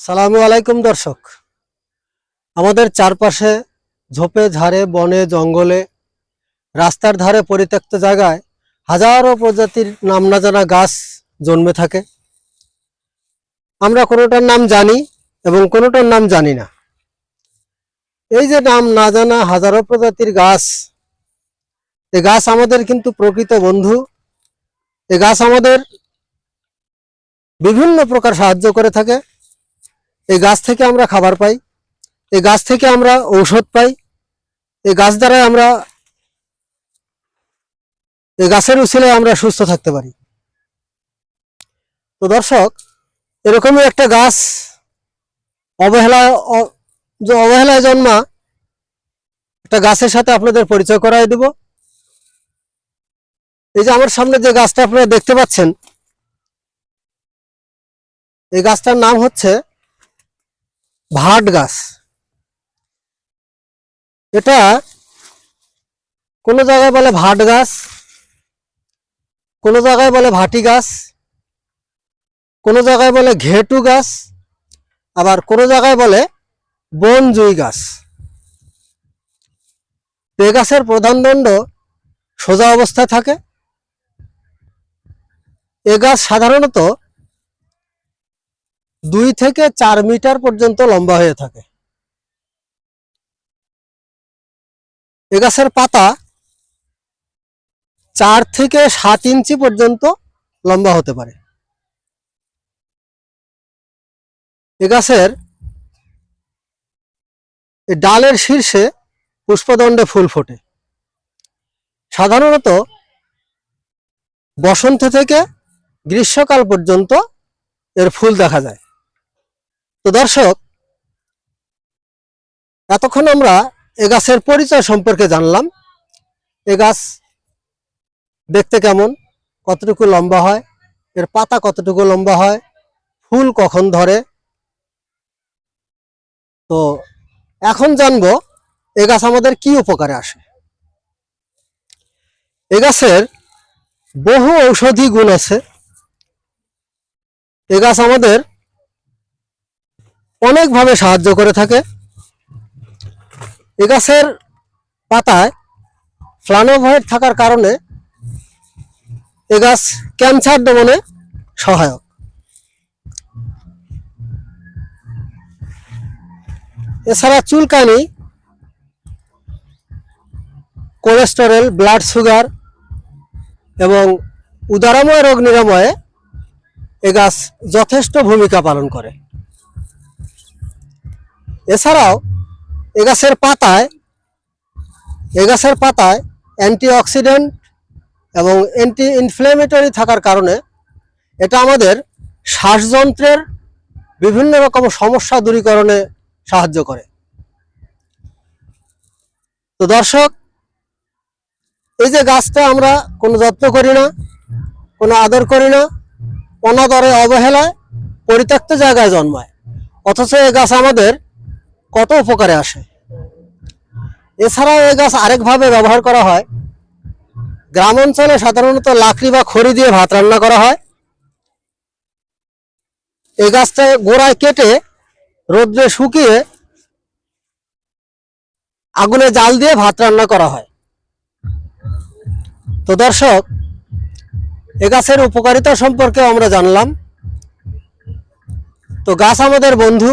সালামু আলাইকুম দর্শক। আমাদের চারপাশে ঝোপে ঝাড়ে বনে জঙ্গলে রাস্তার ধারে পরিত্যক্ত জায়গায় হাজারো প্রজাতির নাম না জানা গাছ জন্মে থাকে। আমরা কোনোটার নাম জানি এবং কোনোটার নাম জানি না। এই যে নাম না জানা হাজারো প্রজাতির গাছ, এই গাছ আমাদের কিন্তু প্রকৃত বন্ধু। এই গাছ আমাদের বিভিন্ন প্রকার সাহায্য করে থাকে। এই গাছ থেকে আমরা খাবার পাই, এই গাছ থেকে আমরা ঔষধ পাই, এই গাছ দ্বারা এই গাছের উছিলায় আমরা সুস্থ থাকতে পারি। তো দর্শক, এরকমই একটা গাছ অবহেলায় জন্মা একটা গাছের সাথে আপনাদের পরিচয় করাই দেব। এই যে আমার সামনে যে গাছটা আপনারা দেখতে পাচ্ছেন, এই গাছটার নাম হচ্ছে ভাট গাছ। এটা কোনো জায়গায় বলে ভাট গাছ, কোনো জায়গায় বলে ভাটি গাছ, কোনো জায়গায় বলে ঘেটু গাছ, আবার কোনো জায়গায় বলে বনজুই গাছ। এই গাছের প্রধান দণ্ড সোজা অবস্থায় থাকে। এ গাছ সাধারণত 2 থেকে 4 মিটার পর্যন্ত লম্বা হয়ে থাকে। এ গাছের পাতা 4 থেকে 7 ইঞ্চি পর্যন্ত লম্বা হতে পারে। এ গাছের ডালের শীর্ষে পুষ্পদণ্ডে ফুল ফোটে। সাধারণত বসন্ত থেকে গ্রীষ্মকাল পর্যন্ত এর ফুল দেখা যায়। তো দর্শক, এতক্ষণ আমরা এ গাছের পরিচয় সম্পর্কে জানলাম। এ গাছ দেখতে কেমন, কতটুকু লম্বা হয়, এর পাতা কতটুকু লম্বা হয়, ফুল কখন ধরে। তো এখন জানবো এ গাছ আমাদের কি উপকারে আসে। এ গাছের বহু ঔষধি গুণ আছে। এ গাছ আমাদের অনেকভাবে সাহায্য করে থাকে। এ গাছের পাতায় ফ্লাভোনয়েড থাকার কারণে এ গাছ ক্যান্সার দমনে সহায়ক। এছাড়া চুলকানি, কোলেস্টেরল, ব্লাড সুগার এবং উদারাময় রোগ নিরাময়ে এ গাছ যথেষ্ট ভূমিকা পালন করে। এছাড়াও এ গাছের পাতায় অ্যান্টিঅক্সিডেন্ট এবং অ্যান্টি ইনফ্ল্যামেটরি থাকার কারণে এটা আমাদের শ্বাসযন্ত্রের বিভিন্ন রকম সমস্যা দূরীকরণে সাহায্য করে। তো দর্শক, এই যে গাছটা আমরা কোনো যত্ন করি না, কোনো আদর করি না, অনাদরে অবহেলায় পরিত্যক্ত জায়গায় জন্মায়, অথচ এই গাছ আমাদের কত উপকারে আসে। এছাড়াও এই গাছ আরেকভাবে ব্যবহার করা হয়। গ্রাম অঞ্চলে সাধারণত লাকড়ি বা খড়ি দিয়ে ভাত রান্না করা হয়। এই গাছটা গোড়ায় কেটে রোদ্রে শুকিয়ে আগুনে জাল দিয়ে ভাত রান্না করা হয়। তো দর্শক, এ গাছের উপকারিতা সম্পর্কে আমরা জানলাম। তো গাছ আমাদের বন্ধু,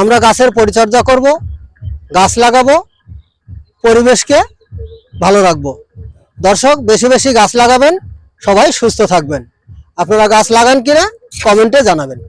আমরা গাছের পরিচর্যা করব, গাছ লাগাবো, পরিবেশকে ভালো রাখবো। দর্শক, বেশি বেশি গাছ লাগাবেন, সবাই সুস্থ থাকবেন। আপনারা গাছ লাগান কিনা কমেন্টে জানাবেন।